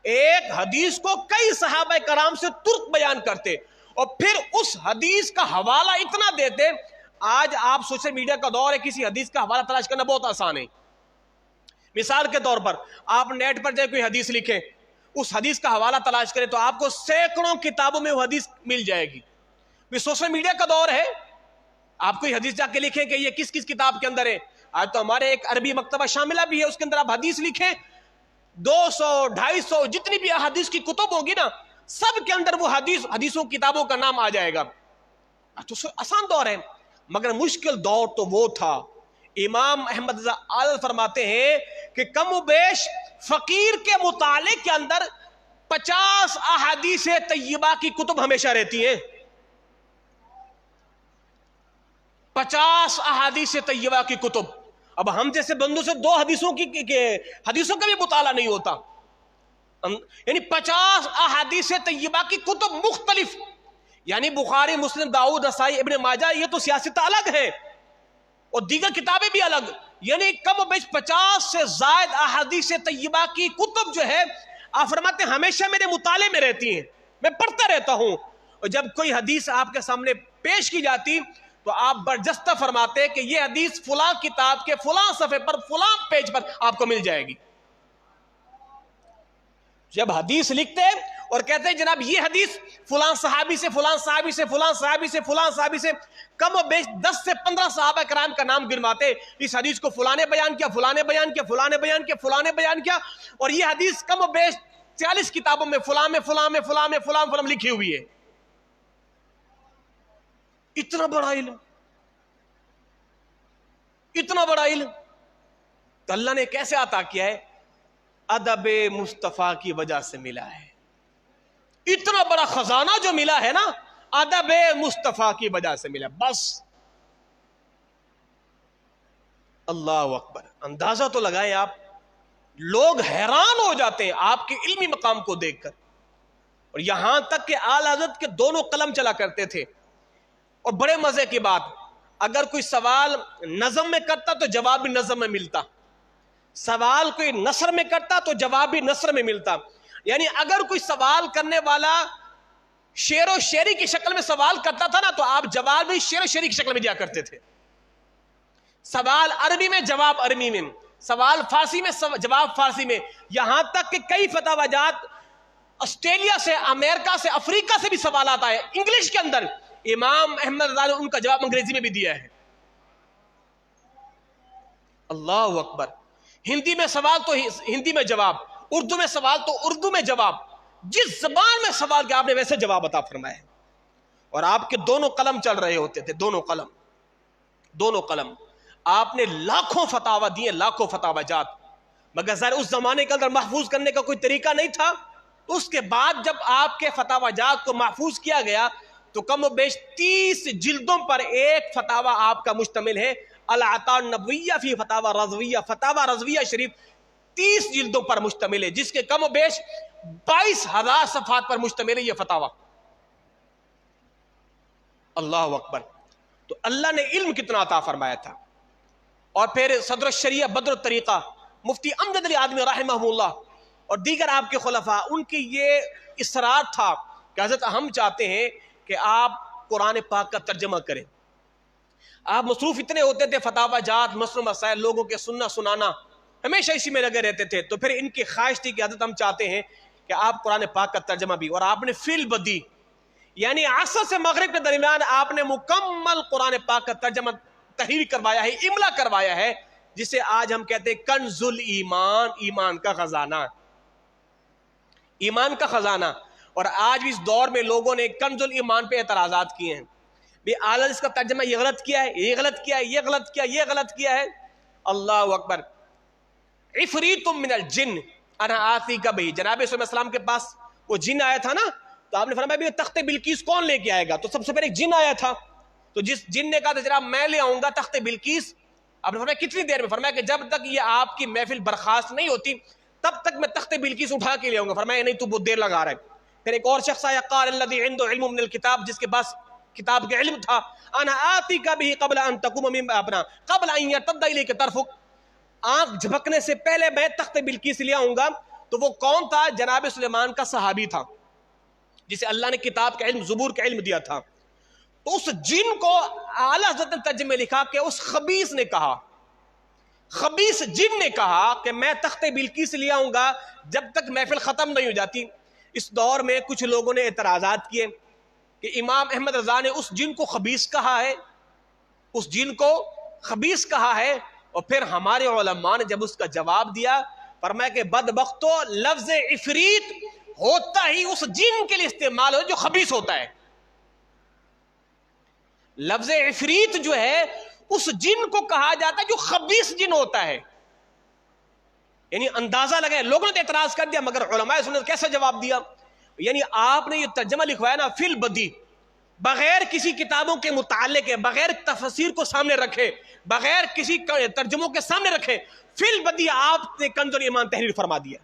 ایک حدیث کو کئی صحابہ کرام سے ترک بیان کرتے اور پھر اس حدیث کا حوالہ اتنا دیتے۔ آج آپ سوشل میڈیا کا دور ہے، کسی حدیث کا حوالہ تلاش کرنا بہت آسان ہے۔ مثال کے طور پر آپ نیٹ پر جائے کوئی حدیث لکھیں، اس حدیث کا حوالہ تلاش کریں تو آپ کو سینکڑوں کتابوں میں وہ حدیث مل جائے گی۔ سوشل میڈیا کا دور ہے، آپ کوئی حدیث جا کے لکھیں کہ یہ کس کس کتاب کے اندر ہے۔ آج تو ہمارے ایک عربی مکتبہ شاملہ بھی ہے، اس کے اندر آپ حدیث لکھیں 200 250 جتنی بھی احادیث کی کتب ہوگی نا سب کے اندر وہ حدیثوں کتابوں کا نام آ جائے گا۔ تو آسان دور ہے، مگر مشکل دور تو وہ تھا۔ امام احمد رضا عالم فرماتے ہیں کہ کم و بیش فقیر کے مطالعے کے اندر 50 احادیث طیبہ کی کتب ہمیشہ رہتی ہیں، 50 احادیث طیبہ کی کتب۔ اب ہم جیسے بندوں سے 2 حدیثوں کا بھی مطالعہ نہیں ہوتا، یعنی 50 احادیث طیبہ کی کتب مختلف، یعنی بخاری، مسلم، داؤد، نسائی، ابن ماجہ، یہ تو سیاست الگ ہے اور دیگر کتابیں بھی الگ، یعنی کم و بیش 50 سے زائد احادیث طیبہ کی کتب جو ہے آپ فرماتے ہیں ہمیشہ میرے مطالعے میں رہتی ہیں، میں پڑھتا رہتا ہوں۔ اور جب کوئی حدیث آپ کے سامنے پیش کی جاتی تو آپ برجستہ فرماتے کہ یہ حدیث فلاں کتاب کے فلاں صفحے پر فلاں پیج پر آپ کو مل جائے گی۔ جب حدیث لکھتے اور کہتے ہیں جناب یہ حدیث فلاں صحابی سے فلاں صحابی سے فلاں صحابی سے فلاں صحابی سے، کم و بیش 10 سے 15 صحابہ کرام کا نام گنواتے، اس حدیث کو فلاں نے بیان کیا، فلاں نے بیان کیا، فلاں نے بیان کیا، فلاں نے بیان کیا، اور یہ حدیث کم و بیش 40 کتابوں میں فلاں میں فلاں میں فلاں میں فلاں فلاں لکھی ہوئی ہے۔ اتنا بڑا علم، اتنا بڑا علم، تو اللہ نے کیسے عطا کیا ہے؟ ادب مصطفیٰ کی وجہ سے ملا ہے. اتنا بڑا خزانہ جو ملا ہے نا، ادب مصطفیٰ کی وجہ سے ملا. بس اللہ اکبر. اندازہ تو لگائیں آپ، لوگ حیران ہو جاتے ہیں آپ کے علمی مقام کو دیکھ کر. اور یہاں تک کہ اعلی حضرت کے دونوں قلم چلا کرتے تھے. اور بڑے مزے کی بات، اگر کوئی سوال نظم میں کرتا تو جواب بھی نظم میں ملتا، سوال کوئی نثر میں کرتا تو جواب بھی نثر میں ملتا. یعنی اگر کوئی سوال کرنے والا شعر و شعری کی شکل میں سوال کرتا تھا نا، تو آپ جواب بھی شعر و شعری کی شکل میں دیا کرتے تھے. سوال عربی میں، جواب عربی میں، سوال فارسی میں، جواب فارسی میں. یہاں تک کہ کئی فتاوی جات آسٹریلیا سے، امریکہ سے، افریقہ سے بھی سوالات آئے انگلش کے اندر، امام احمد رضا نے ان کا جواب انگریزی میں بھی دیا ہے. اللہ اکبر. ہندی میں سوال تو ہندی میں جواب، اردو میں سوال تو اردو میں جواب. جس زبان میں سوال کیا آپ نے ویسے جواب عطا فرمایا. اور آپ کے دونوں قلم چل رہے ہوتے تھے، دونوں قلم. آپ نے لاکھوں فتاوی دیے، لاکھوں فتاوی جات، مگر ظاہر اس زمانے کے اندر محفوظ کرنے کا کوئی طریقہ نہیں تھا. اس کے بعد جب آپ کے فتاوی جات کو محفوظ کیا گیا تو کم و بیش 30 جلدوں پر ایک فتاوی آپ کا مشتمل ہے. العطاء النبویہ فی فتاوی رضویہ، فتاوی رضویہ شریف 30 جلدوں پر مشتمل ہے، جس کے کم و بیش 22,000 صفحات پر مشتمل ہے یہ فتاوی. اللہ اکبر. تو اللہ نے علم کتنا عطا فرمایا تھا. اور پھر صدر الشریعہ بدر الطریقہ مفتی امجد علی آدمی رحمہ اللہ اور دیگر آپ کے خلفاء، ان کی یہ اصرار تھا کہ حضرت ہم چاہتے ہیں کہ آپ قرآن پاک کا ترجمہ کریں. آپ مصروف اتنے ہوتے تھے، فتاوی جات، مسئلہ مسائل لوگوں کے سننا سنانا، ہمیشہ اسی میں لگے رہتے تھے. تو پھر ان کی خواہش تھی کہ حضرت ہم چاہتے ہیں کہ آپ قرآن پاک کا ترجمہ بھی. اور آپ نے فی البدی، یعنی عصر سے مغرب کے درمیان آپ نے مکمل قرآن پاک کا ترجمہ تحریر کروایا ہے، املا کروایا ہے، جسے آج ہم کہتے ہیں کنز الایمان، ایمان کا خزانہ. ایمان کا خزانہ. اور آج بھی اس دور میں لوگوں نے کنز الایمان پہ اعتراضات کیے ہیں، بھی اعلیٰ اس کا ترجمہ یہ غلط کیا ہے، یہ غلط کیا ہے، یہ غلط کیا، یہ غلط کیا ہے. اللہ اکبر. عفریت من الجن انا آتیک بہ، جناب صلی اللہ علیہ وسلم کے پاس وہ جن آیا تھا نا، تو آپ نے فرمایا بھی تخت بلقیس کون لے کے آئے گا؟ تو سب سے پہلے ایک جن آیا تھا. تو جس جن نے کہا تھا جناب میں لے آؤں گا تخت بلقیس، آپ نے فرمایا کتنی دیر میں؟ فرمایا کہ جب تک یہ آپ کی محفل برخاست نہیں ہوتی تب تک میں تخت بلقیس اٹھا کے لے آؤں گا. فرمایا نہیں، تو بہت دیر لگا رہا ہے. پھر ایک اور شخص آیا، قال الذی عنده علم من الکتاب، جس کے پاس کتاب کے علم تھا، انا آتیک بہ قبل ان تقوم من اپنا قبل ان یرتد الیک طرفک، آنکھ جھپکنے سے پہلے میں تخت بلقیس لے آؤں گا. تو وہ کون تھا؟ جناب سلیمان کا صحابی تھا، جسے اللہ نے کتاب کا علم، زبور کا علم دیا تھا. تو اس جن کو اعلیٰ حضرت نے ترجمے میں لکھا کہ اس خبیث نے کہا، خبیث جن نے کہا کہ میں تخت بلقیس لے آؤں گا جب تک محفل ختم نہیں ہو جاتی. اس دور میں کچھ لوگوں نے اعتراضات کیے کہ امام احمد رضا نے اس جن کو خبیث کہا ہے، اس جن کو خبیث کہا ہے. اور پھر ہمارے علماء نے جب اس کا جواب دیا، فرمایا کہ بدبختو، لفظ عفریت ہوتا ہی اس جن کے لیے استعمال ہو جو خبیث ہوتا ہے. لفظ عفریت جو ہے اس جن کو کہا جاتا ہے جو خبیث جن ہوتا ہے. یعنی اندازہ لگائیں، لوگوں نے اعتراض کر دیا، مگر علماء سنت کیسا جواب دیا. یعنی آپ نے یہ ترجمہ لکھوایا نا فی البدی، بغیر کسی کتابوں کے متعلق ہے، بغیر تفسیر کو سامنے رکھے، بغیر کسی ترجموں کے سامنے رکھے، فی البدی آپ نے کنز الایمان تحریر فرما دیا.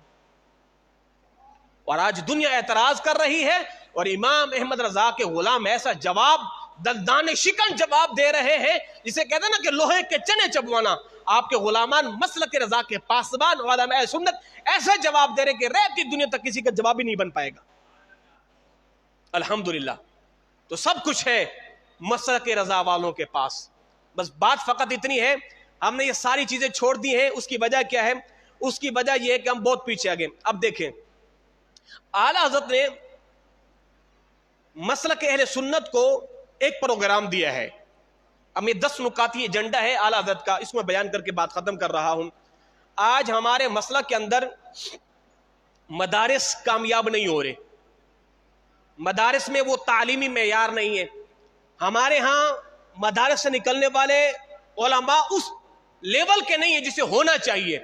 اور آج دنیا اعتراض کر رہی ہے اور امام احمد رضا کے غلام ایسا جواب، دندان شکن جواب دے رہے ہیں جسے کہتے ہیں نا کہ لوہے کے چنے چبوانا. آپ کے غلامان مسلک رضا کے پاسبان علماء سنت ایسا جواب دے رہے کہ رہتی دنیا تک کسی کا جواب ہی نہیں بن پائے گا. الحمدللہ. تو سب کچھ ہے مسلک رضا والوں کے پاس. بس بات فقط اتنی ہے، ہم نے یہ ساری چیزیں چھوڑ دی ہیں. اس کی وجہ کیا ہے؟ اس کی وجہ یہ ہے کہ ہم بہت پیچھے آگے. اب دیکھیں، اعلیٰ حضرت نے مسلک اہل سنت کو ایک پروگرام دیا ہے. اب یہ 10 نکاتی ایجنڈا ہے اعلیٰ حضرت کا، اس میں بیان کر کے بات ختم کر رہا ہوں. آج ہمارے مسلک کے اندر مدارس کامیاب نہیں ہو رہے، مدارس میں وہ تعلیمی معیار نہیں ہے. ہمارے ہاں مدارس سے نکلنے والے علماء اس لیول کے نہیں ہے جسے ہونا چاہیے.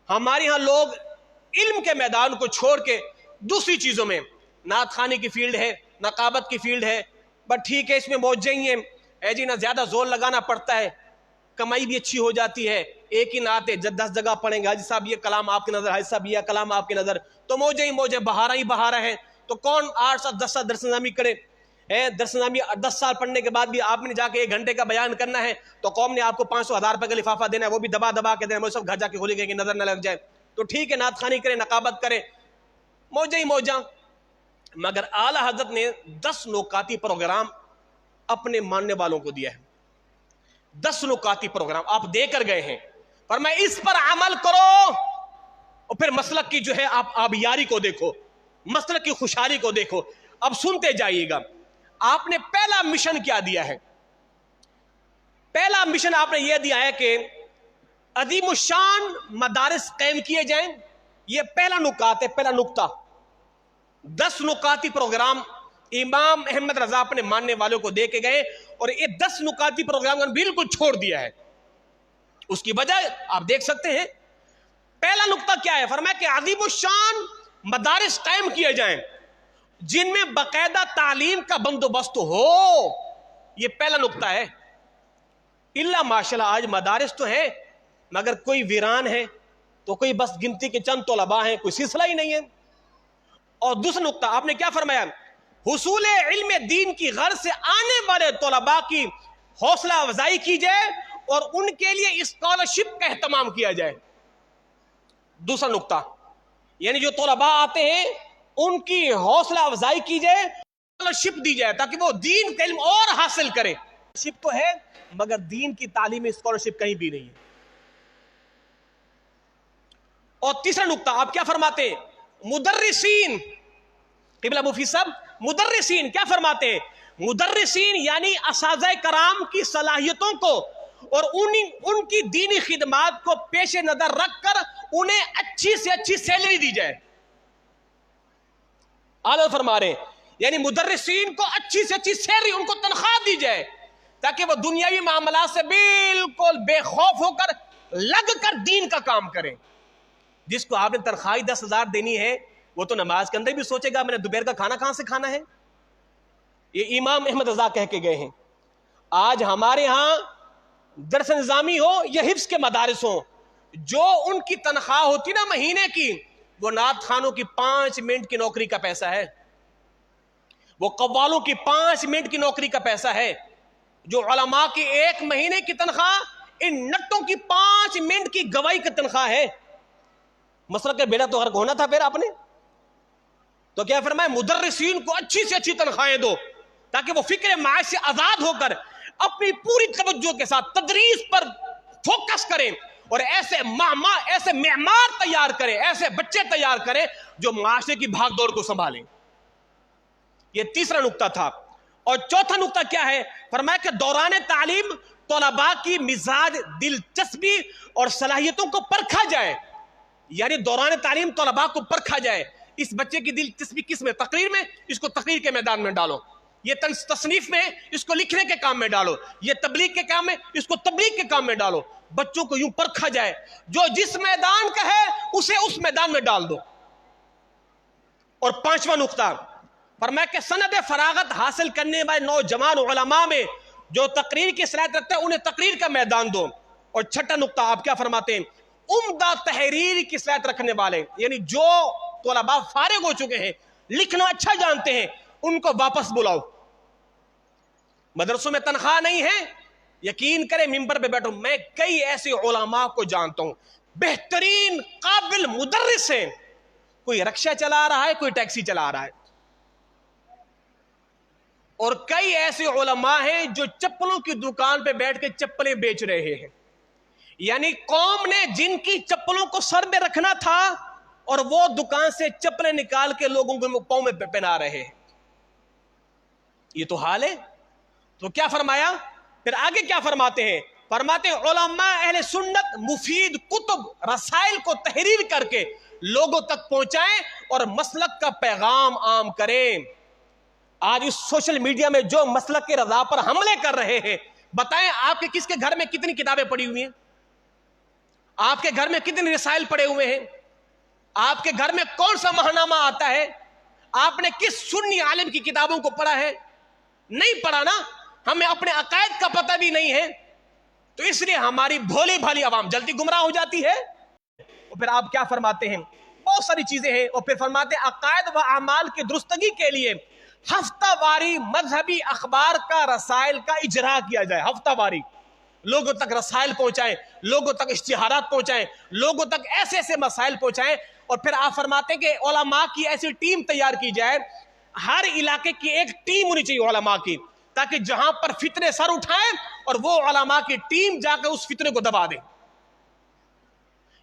ہمارے ہاں لوگ علم کے میدان کو چھوڑ کے دوسری چیزوں میں، نعت خوانی کی فیلڈ ہے، نقابت کی فیلڈ ہے، بٹ ٹھیک ہے اس میں موجے ہی ہیں، اے جی نہ زیادہ زور لگانا پڑتا ہے، کمائی بھی اچھی ہو جاتی ہے، ایک ہی نعت ہے 10 جگہ پڑھیں گے، حاجی صاحب یہ کلام آپ کی نظر، حاجی صاحب یہ کلام آپ کی نظر، تو موجے ہی موجے، بہارا ہی بہارا ہے. تو کون 8 سال 10 سال درس نظامی کرے؟ درس نظامی 10 سال پڑھنے کے بعد بھی آپ نے جا کے 1 گھنٹے کا بیان کرنا ہے تو قوم نے آپ کو 500,000 روپے کا لفافہ دینا ہے، وہ بھی دبا دبا کے دینا ہے، وہ سب گھر جا کے کھولے گئے کہ نظر نہ لگ جائے. تو ٹھیک ہے نعت خوانی کرے، نقابت کرے، موجہ ہی موجہ. مگر اعلی حضرت نے 10 نکاتی پروگرام اپنے ماننے والوں کو دیا ہے. 10 نکاتی پروگرام آپ دے کر گئے ہیں، فرمایا اس پر عمل کرو اور پھر مسلک کی جو ہے آپ آبیاری کو دیکھو، مسلک کی خوشحالی کو دیکھو. اب سنتے جائیے گا. آپ نے پہلا مشن کیا دیا ہے؟ پہلا مشن آپ نے یہ دیا ہے کہ عظیم الشان مدارس قائم کیے جائیں. یہ پہلا نکات ہے، پہلا نکتہ. 10 نکاتی پروگرام امام احمد رضا اپنے ماننے والوں کو دے کے گئے اور یہ 10 نکاتی پروگرام بالکل چھوڑ دیا ہے. اس کی وجہ آپ دیکھ سکتے ہیں. پہلا نکتہ کیا ہے؟ فرمایا کہ عظیم الشان مدارس قائم کیے جائیں جن میں باقاعدہ تعلیم کا بندوبست ہو. یہ پہلا نکتہ ہے. اللہ ماشاءاللہ آج مدارس تو ہے مگر کوئی ویران ہے، تو کوئی بس گنتی کے چند طلباء ہیں، کوئی سلسلہ ہی نہیں ہے. اور دوسرا نکتہ آپ نے کیا فرمایا؟ حصول علم دین کی غرض سے آنے والے طلباء کی حوصلہ افزائی کی جائے اور ان کے لیے اسکالرشپ کا اہتمام کیا جائے. دوسرا نکتہ یعنی جو طلباء آتے ہیں ان کی حوصلہ افزائی کی جائے، اسکالرشپ دی جائے تاکہ وہ دین کا علم اور حاصل کرے. اسکالرشپ تو ہے مگر دین کی تعلیم اسکالرشپ کہیں بھی نہیں ہے. اور تیسرا نکتہ آپ کیا فرماتے ہیں؟ مدرسین، قبلہ مفتی صاحب مدرسین کیا فرماتے ہیں؟ مدرسین یعنی اساتذہ کرام کی صلاحیتوں کو اور ان کی دینی خدمات کو پیش نظر رکھ کر انہیں اچھی سے اچھی سیلری دی جائے. اعلیٰ فرما رہے ہیں یعنی مدرسین کو اچھی سے اچھی سیلری، ان کو تنخواہ دی جائے تاکہ وہ دنیاوی معاملات سے بالکل بے خوف ہو کر لگ کر دین کا کام کریں. جس کو آپ نے تنخواہ 10,000 دینی ہے وہ تو نماز کے اندر بھی سوچے گا میں نے دوپہر کا کھانا کہاں سے کھانا ہے. یہ امام احمد رضا کہہ کے گئے ہیں. آج ہمارے ہاں درس نظامی ہو یا حفظ کے مدارس ہوں، جو ان کی تنخواہ ہوتی نا مہینے کی، وہ نعت خانوں کی 5 منٹ کی نوکری کا پیسہ ہے، وہ قوالوں کی 5 منٹ کی نوکری کا پیسہ ہے. جو علماء کی 1 مہینے کی تنخواہ ان نٹوں کی 5 منٹ کی گواہی کی تنخواہ ہے. مسلک کا بیڑا تو غرق ہونا تھا. پھر آپ نے تو کیا فرمایا؟ مدرسین کو اچھی سے اچھی تنخواہیں دو تاکہ وہ فکر معاش سے آزاد ہو کر اپنی پوری توجہ کے ساتھ تدریس پر فوکس کریں اور ایسے معمار تیار کریں، ایسے بچے تیار کریں جو معاشرے کی بھاگ دوڑ کو سنبھالیں. یہ تیسرا نکتہ تھا. اور چوتھا نکتہ کیا ہے؟ فرمایا کہ دوران تعلیم طلباء کی مزاج، دلچسپی اور صلاحیتوں کو پرکھا جائے. یعنی دوران تعلیم طلباء کو پرکھا جائے. اس بچے کی دلچسپی کس میں؟ تقریر میں، اس کو تقریر کے میدان میں ڈالو. یہ تصنیف میں، اس کو لکھنے کے کام میں ڈالو. یہ تبلیغ کے کام میں، اس کو تبلیغ کے کام میں ڈالو. بچوں کو یوں پرکھا جائے، جو جس میدان کا ہے اسے اس میدان میں ڈال دو. اور پانچواں نقطہ فرمایا کہ سند فراغت حاصل کرنے والے نوجوان علماء میں جو تقریر کی صلاحیت رکھتے ہیں انہیں تقریر کا میدان دو. اور چھٹا نقطہ آپ کیا فرماتے ہیں؟ عمدہ تحریر کی صلاحیت رکھنے والے، یعنی جو طلباء فارغ ہو چکے ہیں، لکھنا اچھا جانتے ہیں، ان کو واپس بلاؤ. مدرسوں میں تنخواہ نہیں ہے، یقین کریں ممبر پہ بیٹھو، میں کئی ایسے علماء کو جانتا ہوں بہترین قابل مدرس ہیں، کوئی رکشہ چلا رہا ہے، کوئی ٹیکسی چلا رہا ہے. اور کئی ایسے علماء ہیں جو چپلوں کی دکان پہ بیٹھ کے چپلیں بیچ رہے ہیں. یعنی قوم نے جن کی چپلوں کو سر میں رکھنا تھا اور وہ دکان سے چپلیں نکال کے لوگوں کو پاؤں میں پہنا رہے ہیں. یہ تو حال ہے. تو کیا فرمایا پھر آگے؟ کیا فرماتے ہیں؟ فرماتے ہیں علماء اہل سنت مفید کتب رسائل کو تحریر کر کے لوگوں تک پہنچائیں اور مسلک کا پیغام عام کریں. آج اس سوشل میڈیا میں جو مسلک کے رضا پر حملے کر رہے ہیں، بتائیں آپ کے کس کے گھر میں کتنی کتابیں پڑی ہوئی ہیں؟ آپ کے گھر میں کتنے رسائل پڑے ہوئے ہیں؟ آپ کے گھر میں کون سا ماہنامہ آتا ہے؟ آپ نے کس سنی عالم کی کتابوں کو پڑھا ہے؟ نہیں پڑھا نا. ہمیں اپنے عقائد کا پتہ بھی نہیں ہے، تو اس لیے ہماری بھولی بھالی عوام جلدی گمراہ ہو جاتی ہے. اور پھر آپ کیا فرماتے ہیں؟ بہت ساری چیزیں ہیں. اور پھر فرماتے ہیں عقائد و اعمال کی درستگی کے لیے ہفتہ واری مذہبی اخبار کا رسائل کا اجرا کیا جائے. ہفتہ واری لوگوں تک رسائل پہنچائیں، لوگوں تک اشتہارات پہنچائیں، لوگوں تک ایسے ایسے مسائل پہنچائیں. اور پھر آپ فرماتے ہیں کہ علماء کی ایسی ٹیم تیار کی جائے، ہر علاقے کی ایک ٹیم ہونی چاہیے علماء کی، تاکہ جہاں پر فتنے سر اٹھائیں اور وہ علماء کی ٹیم جا کے اس فتنے کو دبا دے.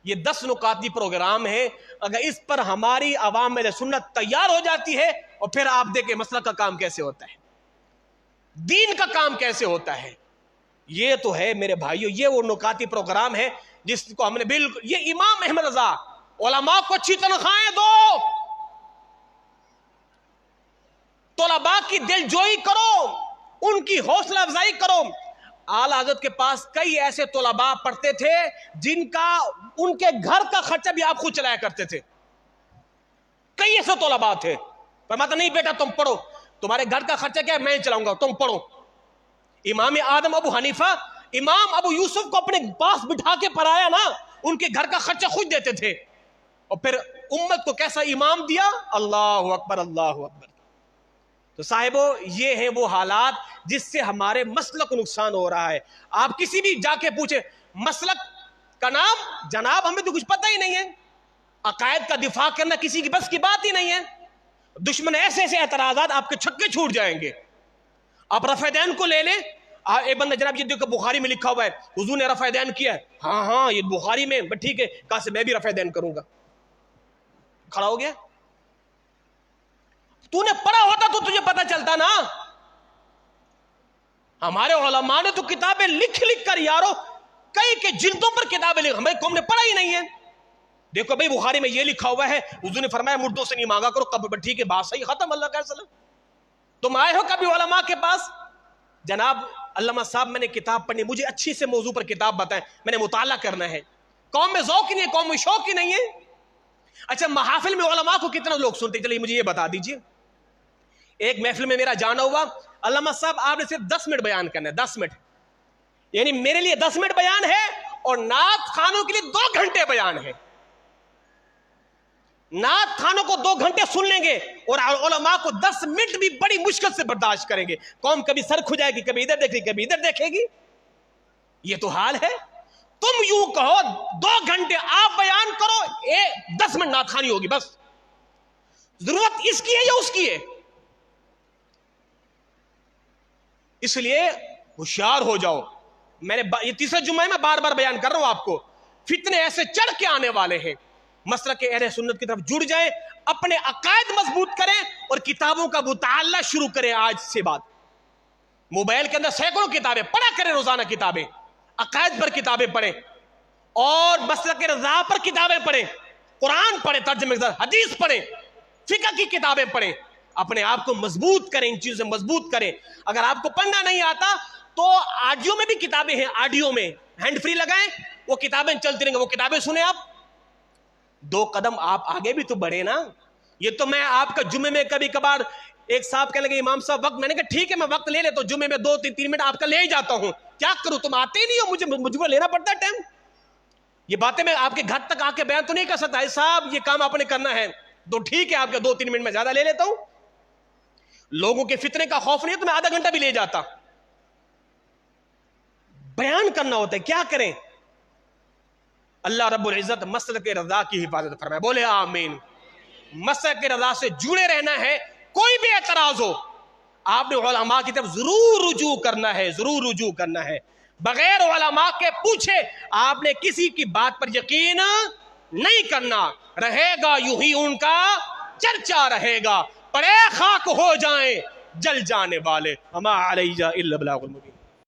یہ 10 نکاتی پروگرام ہے. اگر اس پر ہماری عوام میں سنت تیار ہو جاتی ہے، اور پھر آپ دیکھیں مسلک کا کام کیسے ہوتا ہے، دین کا کام کیسے ہوتا ہے. یہ تو ہے میرے بھائیو، یہ وہ نکاتی پروگرام ہے جس کو ہم نے بالکل. یہ امام احمد رضا علماء کو اچھی تنخواہیں دو، طلباء کی دل جوئی کرو، ان کی حوصلہ افزائی کرو. اعلی حضرت کے پاس کئی ایسے طلباء پڑھتے تھے جن کا ان کے گھر کا خرچہ بھی آپ خود چلایا کرتے تھے. کئی ایسے طلباء تھے. فرماتا نہیں بیٹا تم پڑھو، تمہارے گھر کا خرچہ کیا ہے میں چلاؤں گا، تم پڑھو. امام اعظم ابو حنیفہ امام ابو یوسف کو اپنے پاس بٹھا کے پڑھایا نا، ان کے گھر کا خرچہ خود دیتے تھے. اور پھر امت کو کیسا امام دیا. اللہ اکبر اللہ اکبر. تو صاحبو یہ ہیں وہ حالات جس سے ہمارے مسلک کو نقصان ہو رہا ہے. آپ کسی بھی جا کے پوچھیں مسلک کا نام، جناب ہمیں تو کچھ پتہ ہی نہیں ہے. عقائد کا دفاع کرنا کسی کی بس کی بات ہی نہیں ہے. دشمن ایسے ایسے اعتراضات آپ کے چھکے چھوٹ جائیں گے. آپ رفع دین کو لے لیں. ایک بندہ جناب یہ دیکھو بخاری میں لکھا ہوا ہے حضور نے رفع دین کیا ہے. ہاں یہ بخاری میں، ٹھیک ہے کہاں سے میں بھی رفع دین کروں گا. کھڑا ہو گیا. تو نے پڑھا ہوتا تو تجھے پتا چلتا نا. ہمارے علماء نے تو کتابیں لکھ لکھ کر یارو کئی کے جلدوں پر کتابیں لکھ، ہمیں قوم نے پڑھا ہی نہیں ہے. دیکھو بھائی بخاری میں یہ لکھا ہوا ہے حضور نے فرمایا مردوں سے نہیں مانگا کرو قبر، ٹھیک ہے بات صحیح ختم. اللہ کا سلام. تم آئے ہو کبھی علماء کے پاس؟ جناب علامہ صاحب میں نے کتاب پڑھنی، مجھے اچھی سے موضوع پر کتاب بتائیں، میں نے مطالعہ کرنا ہے. قوم میں ذوق ہی نہیں ہے، قوم میں شوق ہی نہیں ہے. اچھا محافل میں علماء کو کتنا لوگ سنتے ہیں؟ چلیے مجھے یہ بتا دیجئے. ایک محفل میں میرا جانا ہوا، علامہ صاحب آپ نے صرف 10 منٹ بیان کرنا ہے. 10 منٹ یعنی میرے لیے 10 منٹ بیان ہے اور نعت خانوں کے لیے 2 گھنٹے بیان ہے. نعت خانوں کو 2 گھنٹے سن لیں گے اور علماء کو 10 منٹ بھی بڑی مشکل سے برداشت کریں گے. قوم کبھی سر کھجائے گی، کبھی ادھر دیکھے گی، کبھی ادھر دیکھے گی. یہ تو حال ہے. تم یوں کہو 2 گھنٹے آپ بیان کرو، 10 منٹ نعت خوانی ہوگی بس. ضرورت اس کی ہے یا اس کی ہے؟ اس لیے ہوشیار ہو جاؤ. میں نے یہ تیسرا جمعہ ہے، میں بار بار بیان کر رہا ہوں آپ کو، فتنے ایسے چڑھ کے آنے والے ہیں. مسلک کے اہل سنت کی طرف جڑ جائیں، اپنے عقائد مضبوط کریں اور کتابوں کا مطالعہ شروع کریں. آج سے بعد موبائل کے اندر سینکڑوں کتابیں پڑھا کریں، روزانہ کتابیں عقائد پر کتابیں پڑھیں اور مسلک رضا پر کتابیں پڑھیں، قرآن پڑھیں، ترجمے کے ساتھ حدیث پڑھیں، فقہ کی کتابیں پڑھیں. اپنے آپ کو مضبوط کریں، ان چیزوں سے مضبوط کریں. اگر آپ کو پڑھنا نہیں آتا تو آڈیو میں بھی کتابیں ہیں، آڈیو میں ہینڈ فری لگائیں، وہ کتابیں چلتی رہیں گے، وہ کتابیں سنیں. آپ 2 قدم آپ آگے بھی تو بڑھے نا. یہ تو میں آپ کا جمعے میں کبھی کبھار ایک صاحب کہنے لگے امام صاحب وقت، میں نے کہا ٹھیک ہے میں وقت لے لیتا ہوں، جمعے میں 2-3 منٹ آپ کا لے ہی جاتا ہوں. کیا کروں، تم آتے ہی نہیں ہو، مجھ کو لینا پڑتا ہے ٹائم. یہ باتیں میں آپ کے گھر تک آ کے بیان تو نہیں کر سکتا. صاحب یہ کام آپ نے کرنا ہے تو ٹھیک ہے آپ کے 2-3 منٹ میں زیادہ لے لیتا ہوں. لوگوں کے فتنے کا خوف نہیں ہے تو میں آدھا گھنٹہ بھی لے جاتا. بیان کرنا ہوتا ہے، کیا کریں. اللہ رب العزت مسلک رضا کی حفاظت فرمائے. بولے آمین. مسلک رضا سے جڑے رہنا ہے. کوئی بھی اعتراض ہو آپ نے علماء کی طرف ضرور رجوع کرنا ہے، ضرور رجوع کرنا ہے. بغیر علماء کے پوچھے آپ نے کسی کی بات پر یقین نہیں کرنا. رہے گا یوں ہی ان کا چرچا رہے گا، پڑے خاک ہو جائیں جل جانے والے. ہما علیہ الا البلاغ المبین.